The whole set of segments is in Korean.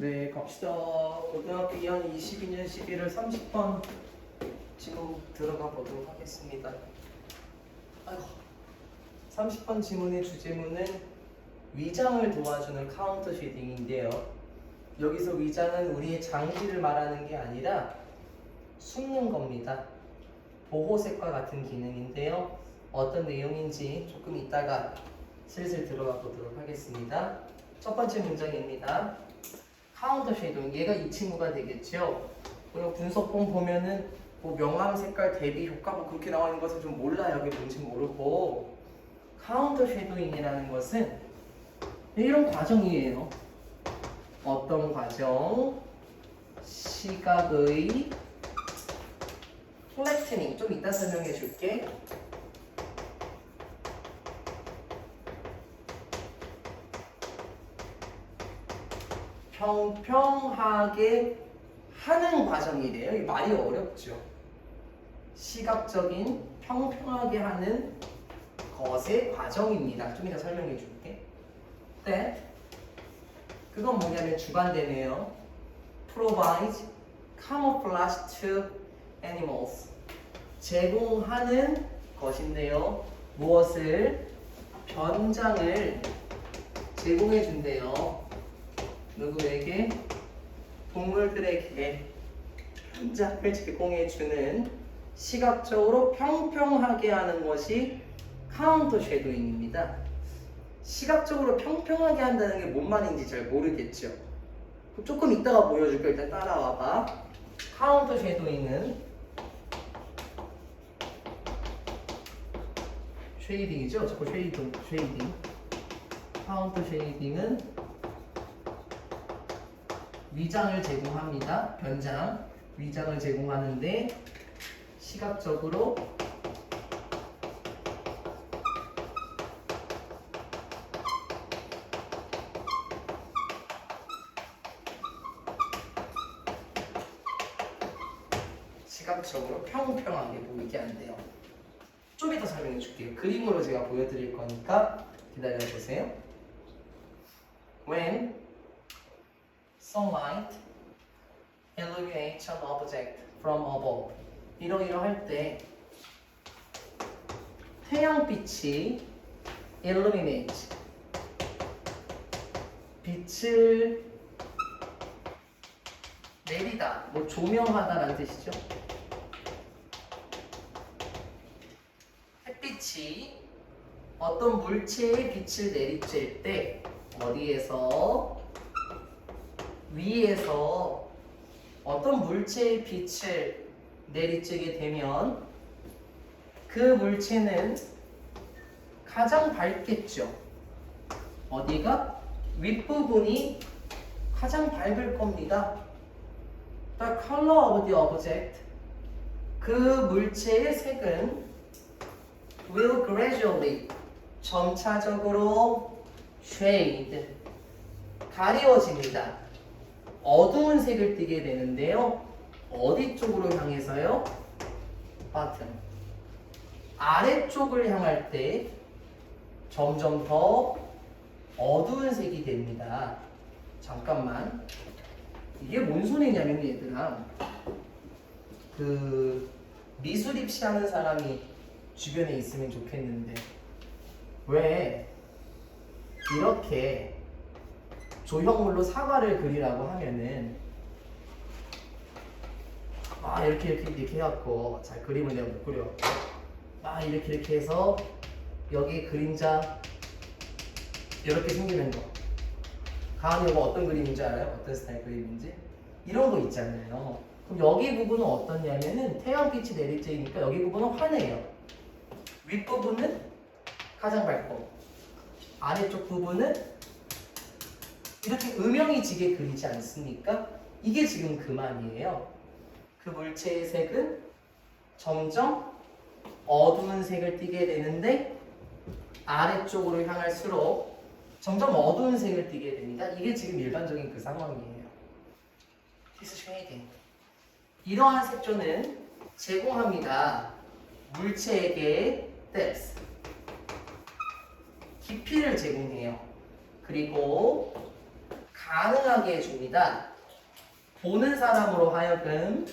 네, 갑시다. 고등학교 2학년 22년 11월 30번 지문 들어가 보도록 하겠습니다. 아이고, 30번 지문의 주제문은 위장을 도와주는 카운터 쉐딩인데요. 여기서 위장은 우리의 장기를 말하는 게 아니라 숨는 겁니다. 보호색과 같은 기능인데요. 어떤 내용인지 조금 이따가 슬슬 들어가 보도록 하겠습니다. 첫 번째 문장입니다. 카운터 쉐이딩, 얘가 이 친구가 되겠죠. 그리고 분석본 보면은 뭐 명암 색깔 대비 효과 뭐 그렇게 나와 있는 것을 좀 몰라요. 이게 뭔지 모르고. 카운터 쉐도잉이라는 것은 이런 과정이에요. 어떤 과정? 시각의 플래트닝. 좀 이따 설명해 줄게. 평평하게 하는 과정이래요. 이 말이 어렵죠. 시각적인 평평하게 하는 것의 과정입니다. 좀 이따 설명해 줄게. 네. 그건 뭐냐면 주관되네요. Provide camouflage to animals. 제공하는 것인데요. 무엇을? 변장을 제공해 준대요. 누구에게? 동물들에게 변장을 제공해 주는 시각적으로 평평하게 하는 것이 카운터 쉐도잉입니다. 시각적으로 평평하게 한다는 게 뭔 말인지 잘 모르겠죠. 조금 이따가 보여줄게. 일단 따라와봐. 카운터 쉐도잉은 쉐이딩이죠. 자꾸 쉐이딩. 카운터 쉐이딩은 위장을 제공합니다. 변장. 위장을 제공하는데 시각적으로 평평하게 보이게 한대요. 좀 이따 설명해 줄게요. 그림으로 제가 보여드릴 거니까 기다려보세요. When sunlight illuminates an object from above. 이러할 때 태양빛이 illuminate 빛을 내리다, 뭐 조명하다라는 뜻이죠. 햇빛이 어떤 물체에 빛을 내리쬐 때 어디에서? 위에서 어떤 물체의 빛을 내리쬐게 되면 그 물체는 가장 밝겠죠. 어디가? 윗부분이 가장 밝을 겁니다. The color of the object. 그 물체의 색은 will gradually 점차적으로 shade 가리워집니다. 어두운 색을 띠게 되는데요. 어디 쪽으로 향해서요? bottom. 아래쪽을 향할 때 점점 더 어두운 색이 됩니다. 잠깐만. 이게 뭔 소리냐면 얘들아, 그 미술 입시하는 사람이 주변에 있으면 좋겠는데 왜 이렇게 조형물로 사과를 그리라고 하면은 이렇게 해갖고 잘 그림을 내가 못 그려. 이렇게 해서 여기 그림자 이렇게 생기는 거. 가은이 이거 어떤 그림인지 알아요? 어떤 스타일 그림인지? 이런 거 있잖아요. 그럼 여기 부분은 어떠냐면은 태양빛이 내리쬐니까 여기 부분은 환해요. 윗부분은 가장 밝고 아래쪽 부분은 이렇게 음영이 지게 그리지 않습니까? 이게 지금 그 말이에요. 그 물체의 색은 점점 어두운 색을 띠게 되는데 아래쪽으로 향할수록 점점 어두운 색을 띠게 됩니다. 이게 지금 일반적인 그 상황이에요. This shading. 이러한 색조는 제공합니다. 물체에게 depth, 깊이를 제공해요. 그리고 가능하게 해줍니다. 보는 사람으로 하여금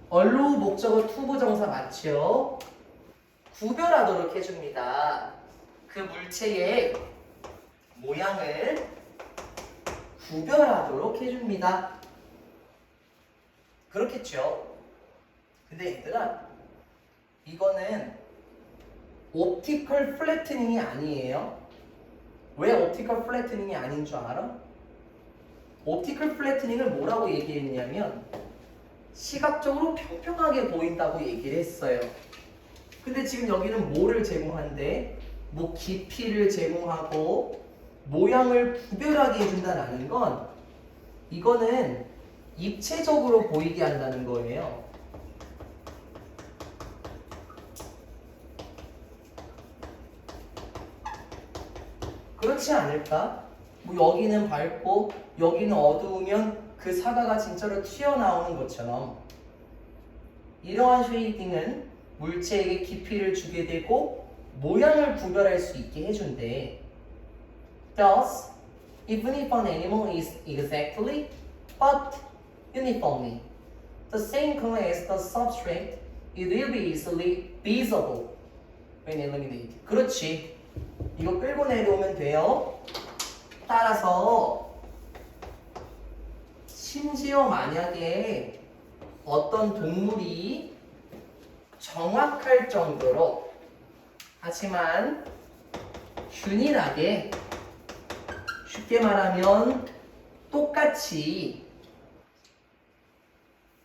얼로 목적어 투부정사 맞죠? 구별하도록 해줍니다. 그 물체의 모양을 구별하도록 해줍니다. 그렇겠죠? 근데 얘들아, 이거는 옵티컬 플래트닝이 아니에요. 왜 옵티컬 플래트닝이 아닌 줄 알아? 옵티컬 플래트닝을 뭐라고 얘기했냐면 시각적으로 평평하게 보인다고 얘기를 했어요. 근데 지금 여기는 뭐를 제공한대? 뭐 깊이를 제공하고 모양을 구별하게 해준다는 건 이거는 입체적으로 보이게 한다는 거예요. 그렇지 않을까? 뭐 여기는 밝고 여기는 어두우면 그 사과가 진짜로 튀어나오는 것처럼 이러한 쉐이딩은 물체에게 깊이를 주게 되고 모양을 구별할 수 있게 해준대. Thus, even if an animal is exactly but uniformly the same color as the substrate, it will be easily visible when illuminated. 그렇지. 이거 끌고 내려오면 돼요. 따라서 심지어 만약에 어떤 동물이 정확할 정도로 하지만 균일하게 쉽게 말하면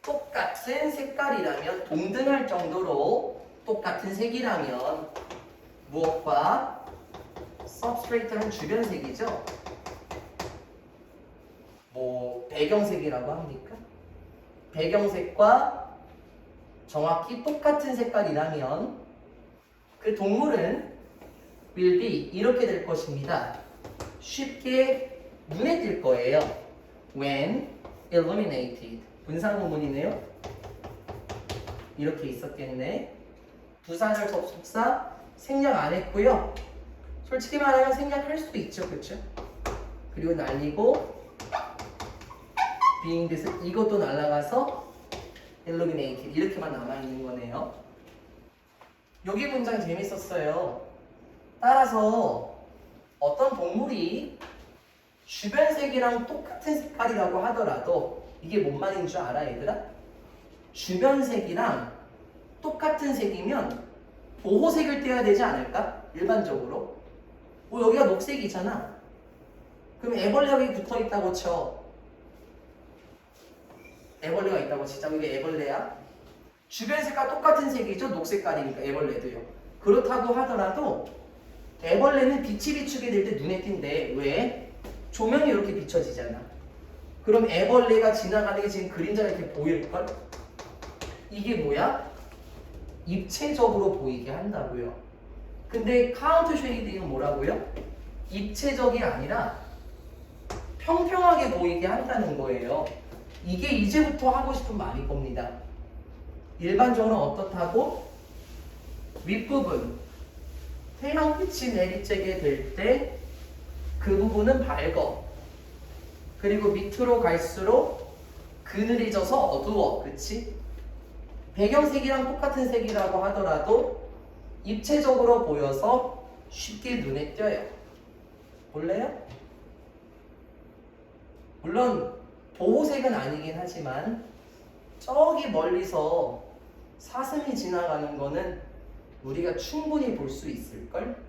똑같은 색깔이라면 동등할 정도로 똑같은 색이라면 무엇과 substrate는 주변색이죠. 뭐 배경색이라고 합니까? 배경색과 정확히 똑같은 색깔이라면 그 동물은 will be 이렇게 될 것입니다. 쉽게 눈에 띌 거예요. when illuminated. 분사구문이네요. 이렇게 있었겠네. 부사절 접속사 생략 안 했고요. 솔직히 말하면 생략할 수도 있죠, 그렇죠? 그리고 날리고 being 돼서 이것도 날아가서 illuminated 이렇게만 남아있는 거네요. 여기 문장 재밌었어요. 따라서 어떤 동물이 주변색이랑 똑같은 색깔이라고 하더라도 이게 뭔 말인 줄 알아, 얘들아? 주변색이랑 똑같은 색이면 보호색을 떼야 되지 않을까? 일반적으로. 뭐 여기가 녹색이잖아. 그럼 애벌레가 여기 붙어있다고 쳐. 애벌레가 있다고 치자. 이게 애벌레야. 주변 색과 똑같은 색이죠. 녹색깔이니까 애벌레도요. 그렇다고 하더라도 애벌레는 빛이 비추게 될 때 눈에 띈대. 왜? 조명이 이렇게 비춰지잖아. 그럼 애벌레가 지나가는 게 지금 그림자가 이렇게 보일걸? 이게 뭐야? 입체적으로 보이게 한다고요. 근데 카운트 쉐이딩은 뭐라고요? 입체적이 아니라 평평하게 보이게 한다는 거예요. 이게 이제부터 하고 싶은 말일 겁니다. 일반적으로 어떻다고? 윗부분 태양빛이 내리쬐게 될 때 그 부분은 밝어. 그리고 밑으로 갈수록 그늘이 져서 어두워. 그치? 배경색이랑 똑같은 색이라고 하더라도 입체적으로 보여서 쉽게 눈에 띄어요. 볼래요? 물론 보호색은 아니긴 하지만 저기 멀리서 사슴이 지나가는 거는 우리가 충분히 볼 수 있을걸?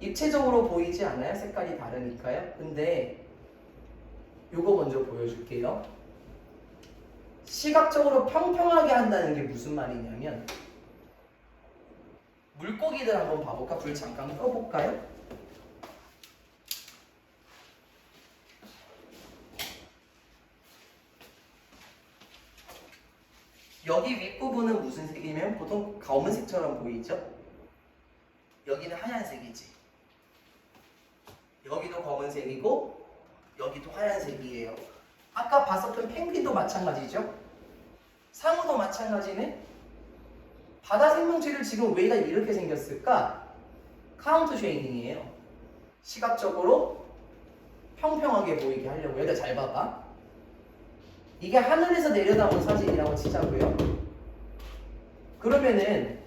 입체적으로 보이지 않아요? 색깔이 다르니까요. 근데 요거 먼저 보여줄게요. 시각적으로 평평하게 한다는 게 무슨 말이냐면 물고기들 한번 봐볼까? 불 잠깐 꺼볼까요? 여기 윗부분은 무슨 색이면 보통 검은색처럼 보이죠? 여기는 하얀색이지. 여기도 검은색이고 여기도 하얀색이에요. 아까 봤었던 펭귄도 마찬가지죠? 상어도 마찬가지네? 바다 생명체를 지금 왜 이렇게 생겼을까? 카운트 쉐이딩이에요. 시각적으로 평평하게 보이게 하려고. 여기다 잘 봐봐. 이게 하늘에서 내려다본 사진이라고 치자고요. 그러면은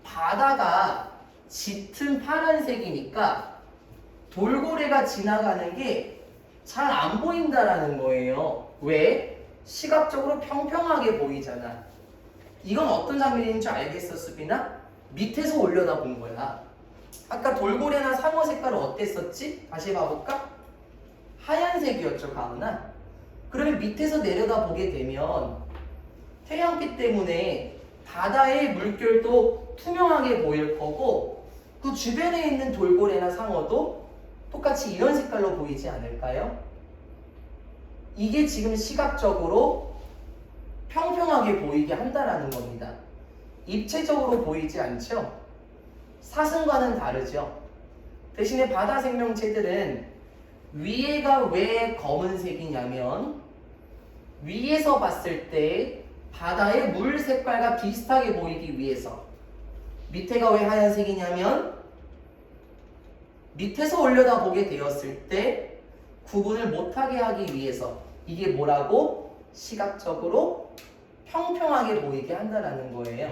바다가 짙은 파란색이니까 돌고래가 지나가는 게 잘 안 보인다라는 거예요. 왜? 시각적으로 평평하게 보이잖아. 이건 어떤 장면인 줄 알겠어, 수빈아? 밑에서 올려다 본 거야. 아까 돌고래나 상어 색깔은 어땠었지? 다시 봐볼까? 하얀색이었죠, 가은아. 그러면 밑에서 내려다 보게 되면 태양빛 때문에 바다의 물결도 투명하게 보일 거고 그 주변에 있는 돌고래나 상어도 똑같이 이런 색깔로 보이지 않을까요? 이게 지금 시각적으로 평평하게 보이게 한다라는 겁니다. 입체적으로 보이지 않죠? 사슴과는 다르죠. 대신에 바다 생명체들은 위에가 왜 검은색이냐면 위에서 봤을 때 바다의 물 색깔과 비슷하게 보이기 위해서. 밑에가 왜 하얀색이냐면 밑에서 올려다 보게 되었을 때 구분을 못하게 하기 위해서. 이게 뭐라고? 시각적으로 평평하게 보이게 한다는 거예요.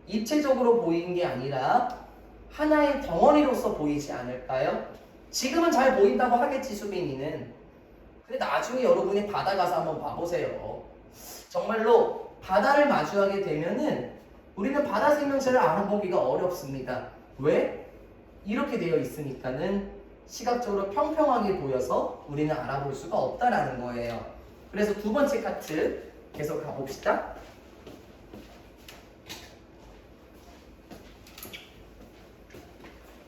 입체적으로 보이는 게 아니라 하나의 덩어리로서 보이지 않을까요? 지금은 잘 보인다고 하겠지, 수빈이는. 근데 나중에 여러분이 바다 가서 한번 봐보세요. 정말로 바다를 마주하게 되면은 우리는 바다 생명체를 알아보기가 어렵습니다. 왜? 이렇게 되어 있으니까는 시각적으로 평평하게 보여서 우리는 알아볼 수가 없다라는 거예요. 그래서 두 번째 카트 계속 가봅시다.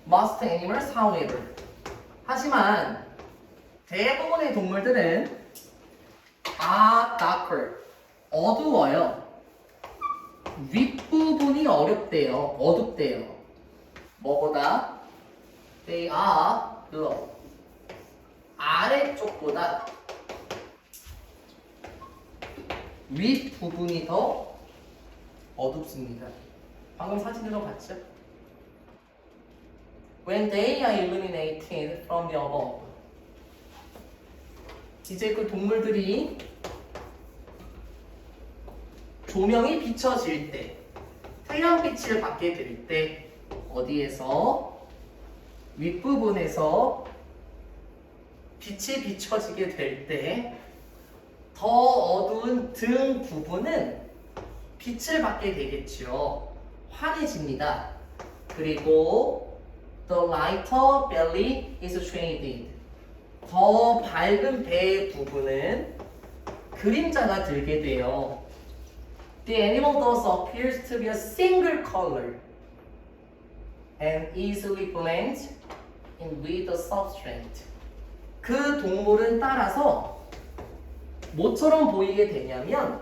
Most animals, however. 하지만 대부분의 동물들은 are darker. 어두워요. 윗부분이 어렵대요. 어둡대요. 뭐보다? They are low. 아래쪽보다 윗부분이 더 어둡습니다. 방금 사진으로 봤죠? When they are illuminated from the above. 이제 그 동물들이 조명이 비춰질 때, 태양빛을 받게 될 때 어디에서? 윗부분에서 빛이 비춰지게 될 때 더 어두운 등 부분은 빛을 받게 되겠죠. 환해집니다. 그리고 the lighter belly is shaded. 더 밝은 배 부분은 그림자가 들게 돼요. The animal thus appears to be a single color and easily blends in with the substrate. 그 동물은 따라서 뭐처럼 보이게 되냐면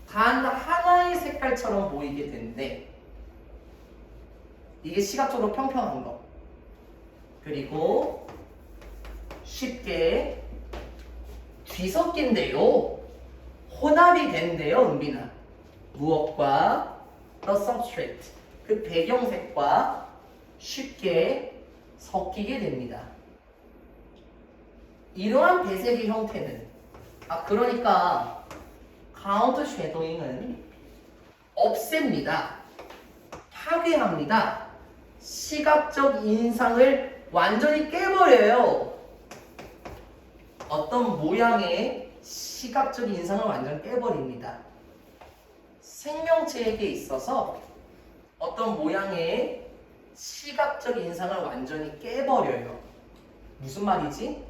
단 하나의 색깔처럼 보이게 되는데 이게 시각적으로 평평한 거. 그리고 쉽게 뒤섞인대요. 혼합이 된대요, 은빈아. 무엇과? The substrate. 그 배경색과 쉽게 섞이게 됩니다. 이러한 배색의 형태는 그러니까 카운터 쉐도잉은 없앱니다. 파괴합니다. 시각적 인상을 완전히 깨버려요. 어떤 모양의 시각적 인상을 완전 깨버립니다. 생명체에게 있어서 어떤 모양의 시각적 인상을 완전히 깨버려요. 무슨 말이지?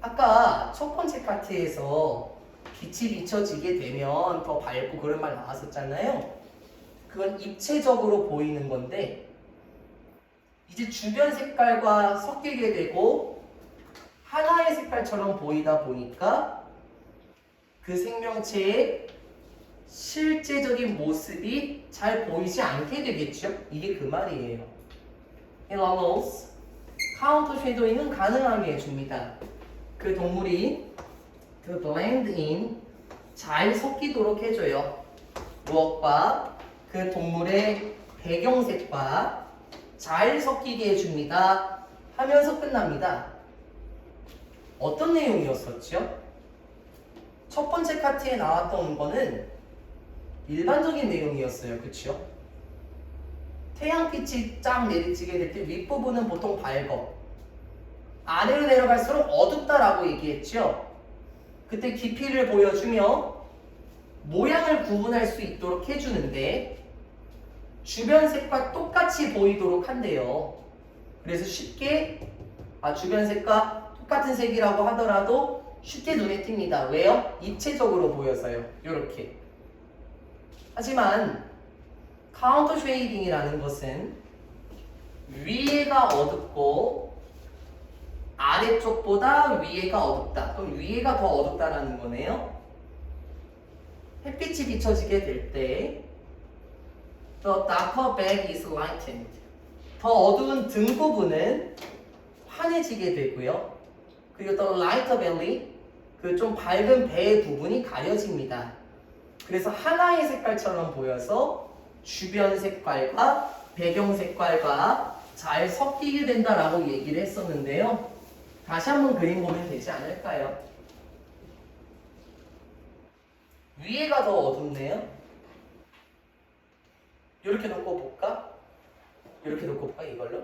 아까 첫 번째 파트에서 빛이 비춰지게 되면 더 밝고 그런 말 나왔었잖아요. 그건 입체적으로 보이는 건데 이제 주변 색깔과 섞이게 되고 하나의 색깔처럼 보이다 보니까 그 생명체의 실제적인 모습이 잘 보이지 않게 되겠죠? 이게 그 말이에요. It allows counter shadowing은 가능하게 해줍니다. 그 동물이 그 blend in 잘 섞이도록 해줘요. 무엇과? 그 동물의 배경색과 잘 섞이게 해줍니다. 하면서 끝납니다. 어떤 내용이었었죠? 첫 번째 카트에 나왔던 거는 일반적인 내용이었어요. 그쵸? 태양빛이 쫙 내리쬐게 될 때 윗부분은 보통 밝어. 아래로 내려갈수록 어둡다라고 얘기했죠. 그때 깊이를 보여주며 모양을 구분할 수 있도록 해주는데 주변 색과 똑같이 보이도록 한대요. 그래서 쉽게 주변 색과 똑같은 색이라고 하더라도 쉽게 눈에 띕니다. 왜요? 입체적으로 보여서요. 이렇게. 하지만 카운터 쉐이딩이라는 것은 위에가 어둡고 아래쪽보다 위에가 어둡다. 그럼 위에가 더 어둡다라는 거네요. 햇빛이 비춰지게 될 때 The darker back is lightened. 더 어두운 등 부분은 환해지게 되고요. 그리고 The lighter belly, 그 좀 밝은 배 부분이 가려집니다. 그래서 하나의 색깔처럼 보여서 주변 색깔과 배경 색깔과 잘 섞이게 된다라고 얘기를 했었는데요. 다시 한번 그림 보면 되지 않을까요? 위에가 더 어둡네요. 이렇게 놓고 볼까? 이렇게 놓고 볼까? 이걸로?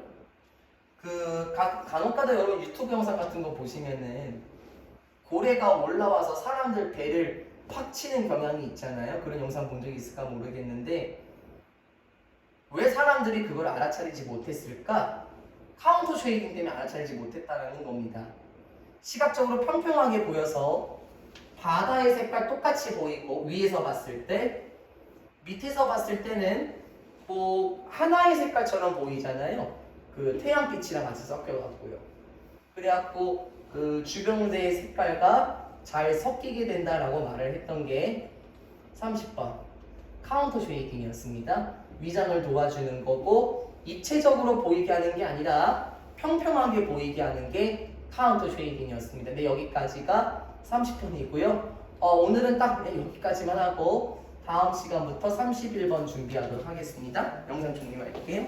간혹가다 여러분 유튜브 영상 같은 거 보시면은 고래가 올라와서 사람들 배를 팍 치는 경향이 있잖아요. 그런 영상 본 적 있을까 모르겠는데 왜 사람들이 그걸 알아차리지 못했을까? 카운터 쉐이딩 때문에 알아차리지 못했다는 겁니다. 시각적으로 평평하게 보여서 바다의 색깔 똑같이 보이고 위에서 봤을 때 밑에서 봤을 때는 뭐 하나의 색깔처럼 보이잖아요. 그 태양빛이랑 같이 섞여갖고요. 그래갖고 그 주변대의 색깔과 잘 섞이게 된다라고 말을 했던 게 30번 카운터 쉐이딩이었습니다. 위장을 도와주는 거고 입체적으로 보이게 하는 게 아니라 평평하게 보이게 하는 게 카운터 쉐이딩이었습니다. 네, 여기까지가 30편이고요. 오늘은 딱 여기까지만 하고 다음 시간부터 31번 준비하도록 하겠습니다. 영상 종료할게요.